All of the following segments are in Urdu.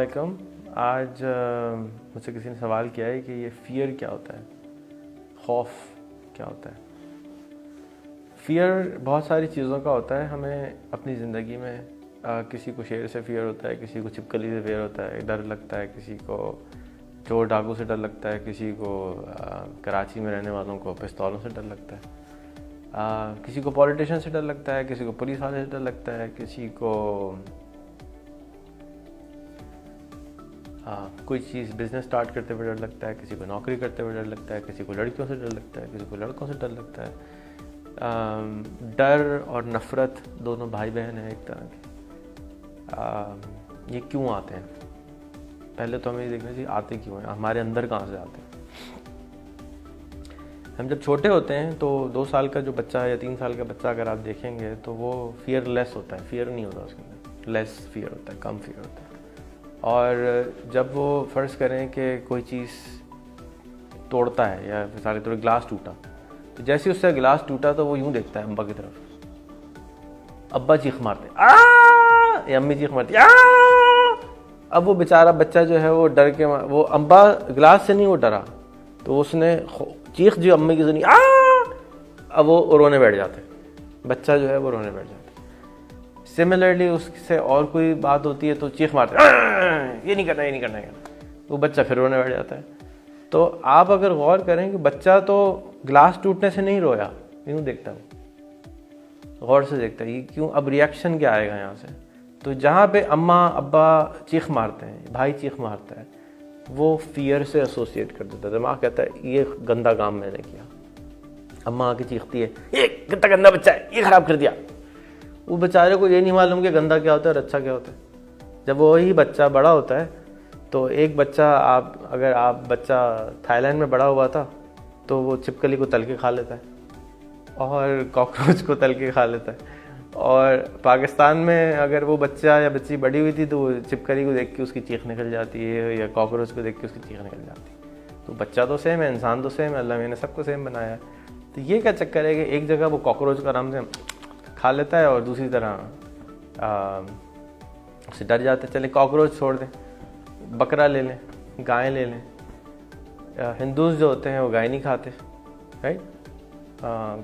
علیکم. آج مجھ سے کسی نے سوال کیا ہے کہ یہ فیئر کیا ہوتا ہے, خوف کیا ہوتا ہے. فیئر بہت ساری چیزوں کا ہوتا ہے. ہمیں اپنی زندگی میں کسی کو شیر سے فیئر ہوتا ہے, کسی کو چھپکلی سے فیئر ہوتا ہے, ڈر لگتا ہے, کسی کو چور ڈاکو سے ڈر لگتا ہے, کسی کو کراچی میں رہنے والوں کو پستولوں سے ڈر لگتا ہے, کسی کو پولیٹیشین سے ڈر لگتا ہے, کسی کو پولیس والے سے ڈر لگتا ہے, کسی کو کوئی چیز بزنس سٹارٹ کرتے ہوئے ڈر لگتا ہے, کسی کو نوکری کرتے ہوئے ڈر لگتا ہے, کسی کو لڑکیوں سے ڈر لگتا ہے, کسی کو لڑکوں سے ڈر لگتا ہے. ڈر اور نفرت دونوں بھائی بہن ہیں ایک طرح کے. یہ کیوں آتے ہیں؟ پہلے تو ہمیں یہ دیکھنا چاہیے آتے کیوں ہیں, ہمارے اندر کہاں سے آتے ہیں. ہم جب چھوٹے ہوتے ہیں تو 2 سال کا جو بچہ ہے یا 3 سال کا بچہ اگر آپ دیکھیں گے تو وہ فیئر لیس ہوتا ہے, فیئر نہیں ہوتا اس کے اندر, لیس فیئر ہوتا ہے, کم فیئر ہوتا ہے. اور جب وہ فرض کریں کہ کوئی چیز توڑتا ہے یا مثال کے طور پر گلاس ٹوٹا, تو جیسے اس سے گلاس ٹوٹا تو وہ یوں دیکھتا ہے ابا کی طرف, ابا چیخ مارتے یا امی چیخ مارتی. اب وہ بیچارہ بچہ جو ہے وہ ڈر کے وہ ابا گلاس سے نہیں وہ ڈرا, تو اس نے چیخ جو امی کی سنی, اب وہ رونے بیٹھ جاتے, بچہ جو ہے وہ رونے بیٹھ جاتا. سملرلی اس سے اور کوئی بات ہوتی ہے تو چیخ مارتے, یہ نہیں کرنا, یہ نہیں کرنا, وہ بچہ پھر رونے بیٹھ جاتا ہے. تو آپ اگر غور کریں کہ بچہ تو گلاس ٹوٹنے سے نہیں رویا, یوں دیکھتا ہے, غور سے دیکھتا ہے یہ کیوں, اب ریئیکشن کیا آئے گا یہاں سے. تو جہاں پہ اماں ابا چیخ مارتے ہیں, بھائی چیخ مارتا ہے, وہ فیئر سے ایسوسیٹ کر دیتا ہے. دماغ کہتا ہے یہ گندا کام میں نے کیا. اماں آ کے چیختی ہے, یہ کتنا گندا بچہ ہے, یہ خراب کر دیا. وہ بیچارے کو یہ نہیں معلوم کہ گندا کیا ہوتا ہے اور اچھا کیا ہوتا ہے. جب وہی بچہ بڑا ہوتا ہے تو ایک بچہ اگر آپ بچہ تھائی لینڈ میں بڑا ہوا تھا تو وہ چھپکلی کو تل کے کھا لیتا ہے اور کاکروچ کو تل کے کھا لیتا ہے. اور پاکستان میں اگر وہ بچہ یا بچی بڑی ہوئی تھی تو وہ چھپکلی کو دیکھ کے اس کی چیخ نکل جاتی ہے یا کاکروچ کو دیکھ کے اس کی چیخ نکل جاتی ہے. تو بچہ تو سیم ہے, انسان تو سیم ہے, اللہ میں نے سب کو سیم بنایا ہے. تو یہ کیا چکر ہے کہ ایک جگہ وہ کاکروچ کا آرام سے کھا لیتا ہے اور دوسری طرح اسے ڈر جاتے. چلیں کاکروچ چھوڑ دیں, بکرا لے لیں, گائے لے لیں. ہندوز جو ہوتے ہیں وہ گائے نہیں کھاتے, رائٹ,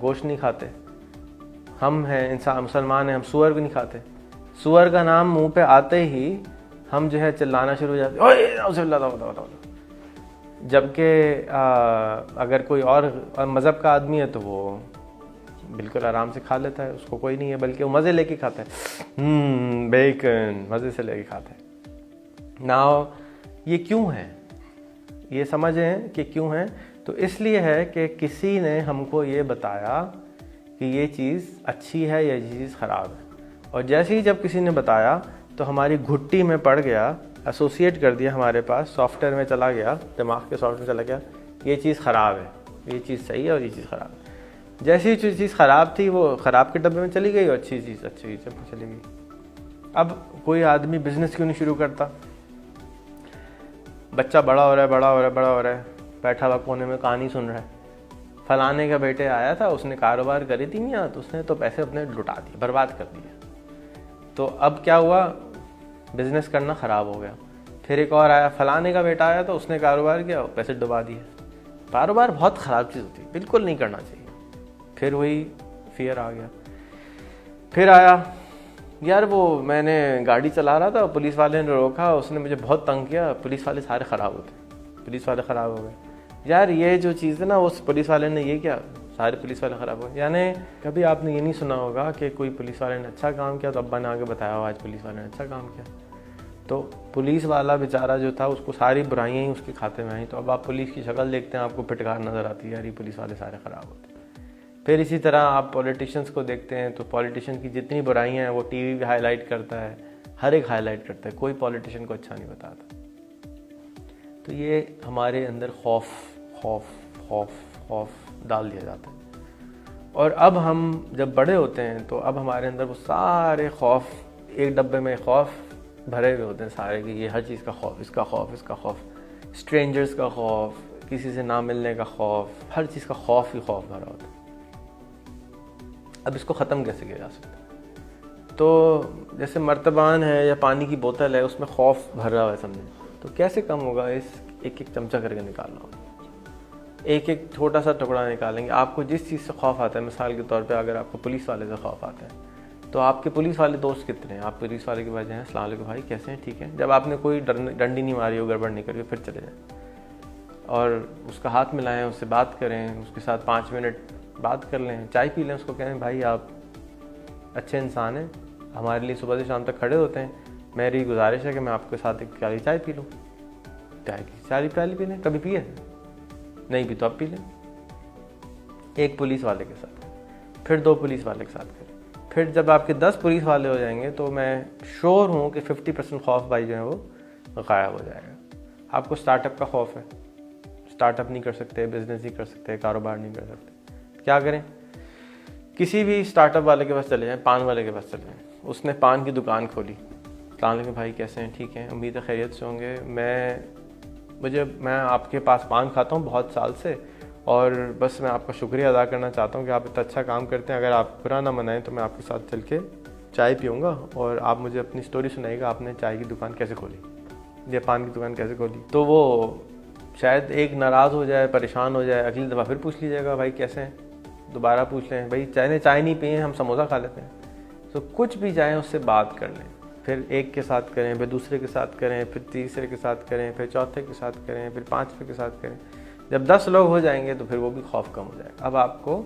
گوشت نہیں کھاتے. ہم ہیں انسان مسلمان ہیں, ہم سور بھی نہیں کھاتے. سور کا نام منہ پہ آتے ہی ہم جو ہے چلانا شروع ہو جاتے. جبکہ اگر کوئی اور مذہب کا آدمی ہے تو وہ بالکل آرام سے کھا لیتا ہے, اس کو کوئی نہیں ہے, بلکہ وہ مزے لے کے کھاتا ہے, بیکن مزے سے لے کے کھاتا ہے. ناؤ یہ کیوں ہے, یہ سمجھیں کہ کیوں ہے. تو اس لیے ہے کہ کسی نے ہم کو یہ بتایا کہ یہ چیز اچھی ہے یا یہ چیز خراب ہے, اور جیسے ہی جب کسی نے بتایا تو ہماری گھٹی میں پڑ گیا, ایسوسیٹ کر دیا, ہمارے پاس سافٹ ویئر میں چلا گیا, دماغ کے سافٹ ویئر چلا گیا, یہ چیز خراب ہے, یہ چیز صحیح ہے اور یہ چیز خراب ہے. جیسی جو چیز خراب تھی وہ خراب کے ڈبے میں چلی گئی اور اچھی چیز چلی گئی. اب کوئی آدمی بزنس کیوں نہیں شروع کرتا؟ بچہ بڑا ہو رہا ہے, بیٹھا ہوا کونے میں کہانی سن رہا ہے, فلانے کا بیٹے آیا تھا, اس نے کاروبار کری تھی نہیں, تو اس نے تو پیسے اپنے لٹا دیے, برباد کر دیے. تو اب کیا ہوا, بزنس کرنا خراب ہو گیا. پھر ایک اور آیا, فلانے کا بیٹا آیا تو اس نے کاروبار کیا, پیسے ڈبا دیے. کاروبار بہت خراب چیز ہوتی ہے, بالکل نہیں کرنا چاہیے. پھر وہی فیئر آ گیا. پھر آیا, یار وہ میں نے گاڑی چلا رہا تھا, پولیس والے نے روکا, اس نے مجھے بہت تنگ کیا, پولیس والے سارے خراب ہوتے, پولیس والے خراب ہو گئے. یار یہ جو چیز ہے نا, اس پولیس والے نے یہ کیا, سارے پولیس والے خراب ہو گئے. یعنی کبھی آپ نے یہ نہیں سنا ہوگا کہ کوئی پولیس والے نے اچھا کام کیا تو ابا نے آگے بتایا ہو آج پولیس والے نے اچھا کام کیا. تو پولیس والا بیچارہ جو تھا اس کو ساری برائیاں ہی اس کے کھاتے میں آئیں. تو اب آپ پولیس کی شکل دیکھتے ہیں, آپ کو پھٹکار نظر آتی ہے, یار یہ پولیس والے سارے خراب ہوتے. پھر اسی طرح آپ پولیٹیشنس کو دیکھتے ہیں تو پولیٹیشین کی جتنی برائیاں ہیں وہ ٹی وی بھی ہائی لائٹ کرتا ہے, ہر ایک ہائی لائٹ کرتا ہے, کوئی پولیٹیشین کو اچھا نہیں بتاتا. تو یہ ہمارے اندر خوف ڈال دیا جاتا ہے. اور اب ہم جب بڑے ہوتے ہیں تو اب ہمارے اندر وہ سارے خوف ایک ڈبے میں خوف بھرے ہوئے ہوتے ہیں سارے, کہ یہ ہر چیز کا خوف, اس کا خوف, اسٹرینجرز کا خوف, کسی سے نہ ملنے کا خوف, ہر چیز کا خوف ہی خوف بھرا ہوتا ہے. اب اس کو ختم کیسے کیا جا سکتا ہے؟ تو جیسے مرتبان ہے یا پانی کی بوتل ہے، اس میں خوف بھر رہا ہے سمجھیں، تو کیسے کم ہوگا؟ اس ایک ایک چمچہ کر کے نکالنا ہوگا، ایک ایک چھوٹا سا ٹکڑا نکالیں گے۔ آپ کو جس چیز سے خوف آتا ہے، مثال کے طور پہ اگر آپ کو پولیس والے سے خوف آتا ہے تو آپ کے پولیس والے دوست کتنے ہیں؟ آپ پولیس والے کے پاس جائیں، السلام علیکم بھائی کیسے ہیں، ٹھیک ہے، جب آپ نے کوئی ڈنڈی نہیں ماری ہو، گڑبڑ نہیں کری ہو، پھر چلے جائیں اور اس کا ہاتھ ملائیں، اس سے بات کریں، اس کے ساتھ 5 منٹ بات کر لیں، چائے پی لیں، اس کو کہیں بھائی آپ اچھے انسان ہیں، ہمارے لیے صبح سے شام تک کھڑے ہوتے ہیں، میری گزارش ہے کہ میں آپ کے ساتھ ایک پیالی چائے پی لوں، چائے کی 4 پیالی پی لیں، کبھی پیے نہیں بھی تو آپ پی لیں، ایک پولیس والے کے ساتھ، پھر 2 پولیس والے کے ساتھ کریں، پھر جب آپ کے 10 پولیس والے ہو جائیں گے تو میں شور ہوں کہ 50% خوف بھائی جو ہے وہ غائب ہو جائے گا۔ آپ کو سٹارٹ اپ کا خوف ہے، سٹارٹ اپ نہیں کر سکتے، بزنس نہیں کر سکتے، کاروبار نہیں کر سکتے، کیا کریں؟ کسی بھی سٹارٹ اپ والے کے پاس چلے جائیں، پان والے کے پاس چلے جائیں، اس نے پان کی دکان کھولی، السلام علیکم بھائی کیسے ہیں، ٹھیک ہیں، امید ہے خیریت سے ہوں گے، میں آپ کے پاس پان کھاتا ہوں بہت سال سے، اور بس میں آپ کا شکریہ ادا کرنا چاہتا ہوں کہ آپ اتنا اچھا کام کرتے ہیں، اگر آپ برا نہ منائیں تو میں آپ کے ساتھ چل کے چائے پیوں گا اور آپ مجھے اپنی سٹوری سنائیے گا، آپ نے چائے کی دکان کیسے کھولی یا پان کی دکان کیسے کھولی۔ تو وہ شاید ایک ناراض ہو جائے، پریشان ہو جائے، اگلی دفعہ پھر پوچھ لیجیے گا بھائی کیسے ہیں، دوبارہ پوچھ لیں بھائی چائے نہیں پیے، ہم سموسہ کھا لیتے ہیں، تو کچھ بھی جائیں اس سے بات کر لیں، پھر ایک کے ساتھ کریں، پھر دوسرے کے ساتھ کریں، پھر تیسرے کے ساتھ کریں، پھر چوتھے کے ساتھ کریں، پھر 5ویں کے ساتھ کریں، جب 10 لوگ ہو جائیں گے تو پھر وہ بھی خوف کم ہو جائے گا۔ اب آپ کو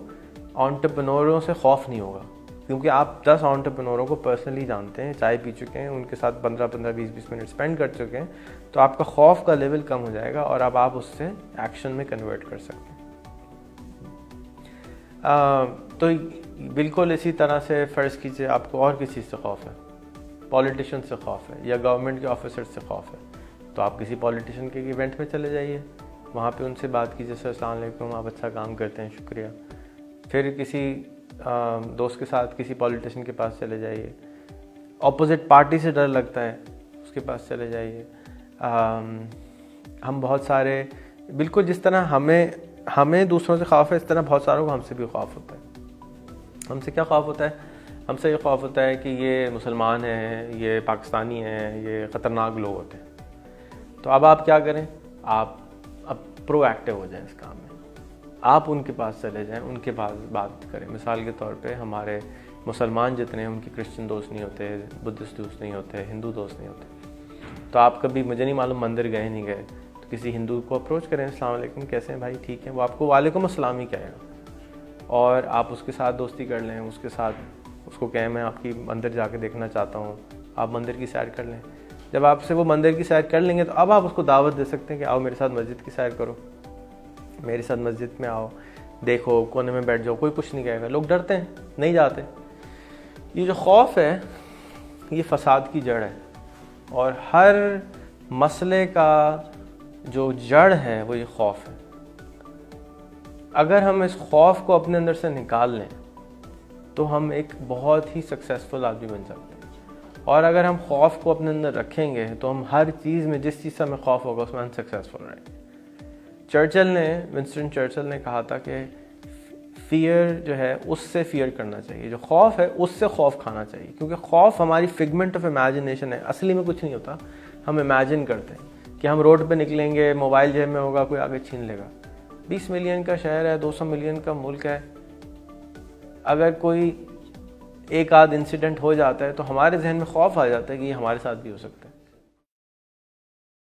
انٹرپرینوروں سے خوف نہیں ہوگا کیونکہ آپ 10 انٹرپرینوروں کو پرسنلی جانتے ہیں، چائے پی چکے ہیں، ان کے ساتھ 15 20 منٹ اسپینڈ کر چکے ہیں، تو آپ کا خوف کا لیول کم ہو جائے گا اور اب آپ اس سے ایکشن میں کنورٹ کر سکتے ہیں۔ تو بالکل اسی طرح سے فرض کیجیے آپ کو اور کسی چیز سے خوف ہے، پولیٹیشین سے خوف ہے یا گورنمنٹ کے آفیسر سے خوف ہے، تو آپ کسی پولیٹیشین کے ایونٹ میں چلے جائیے، وہاں پہ ان سے بات کیجیے، سر السلام علیکم، آپ اچھا کام کرتے ہیں، شکریہ۔ پھر کسی دوست کے ساتھ کسی پولیٹیشین کے پاس چلے جائیے، اپوزٹ پارٹی سے ڈر لگتا ہے اس کے پاس چلے جائیے۔ ہم بہت سارے بالکل جس طرح ہمیں دوسروں سے خوف ہے، اس طرح بہت ساروں کو ہم سے بھی خوف ہوتا ہے۔ ہم سے کیا خوف ہوتا ہے؟ ہم سے یہ خوف ہوتا ہے کہ یہ مسلمان ہیں، یہ پاکستانی ہیں، یہ خطرناک لوگ ہوتے ہیں۔ تو اب آپ کیا کریں؟ آپ اب پرو ایکٹیو ہو جائیں اس کام میں، آپ ان کے پاس چلے جائیں، ان کے پاس بات کریں۔ مثال کے طور پہ ہمارے مسلمان جتنے ہیں ان کے کرسچن دوست نہیں ہوتے، بدھسٹ دوست نہیں ہوتے، ہندو دوست نہیں ہوتے، تو آپ کبھی مجھے نہیں معلوم مندر گئے نہیں گئے تو کسی ہندو کو اپروچ کریں، السلام علیکم کیسے ہیں بھائی، ٹھیک ہے، وہ آپ کو وعلیکم السلام ہی کہے گا، اور آپ اس کے ساتھ دوستی کر لیں، اس کے ساتھ اس کو کہیں میں آپ کی مندر جا کے دیکھنا چاہتا ہوں، آپ مندر کی سیر کر لیں۔ جب آپ سے وہ مندر کی سیر کر لیں گے تو اب آپ اس کو دعوت دے سکتے ہیں کہ آؤ میرے ساتھ مسجد کی سیر کرو، میرے ساتھ مسجد میں آؤ، دیکھو، کونے میں بیٹھ جاؤ، کوئی کچھ نہیں کہے گا۔ لوگ ڈرتے ہیں، نہیں جاتے۔ یہ جو خوف ہے یہ فساد کی جڑ ہے، اور ہر مسئلے کا جو جڑ ہے وہ یہ خوف ہے۔ اگر ہم اس خوف کو اپنے اندر سے نکال لیں تو ہم ایک بہت ہی سکسیسفل آدمی بن سکتے ہیں، اور اگر ہم خوف کو اپنے اندر رکھیں گے تو ہم ہر چیز میں، جس چیز سے ہمیں خوف ہوگا اس میں انسکسیسفل رہیں گے۔ ونسٹن چرچل نے کہا تھا کہ فیئر جو ہے اس سے فیئر کرنا چاہیے، جو خوف ہے اس سے خوف کھانا چاہیے، کیونکہ خوف ہماری فگمنٹ آف امیجنیشن ہے، اصلی میں کچھ نہیں ہوتا، ہم امیجن کرتے ہیں کہ ہم روڈ پہ نکلیں گے، موبائل جیب میں ہوگا، کوئی آگے چھین لے گا۔ 20 ملین کا شہر ہے، 200 ملین کا ملک ہے، اگر کوئی ایک آدھ انسیڈنٹ ہو جاتا ہے تو ہمارے ذہن میں خوف آ جاتا ہے کہ یہ ہمارے ساتھ بھی ہو سکتا ہے۔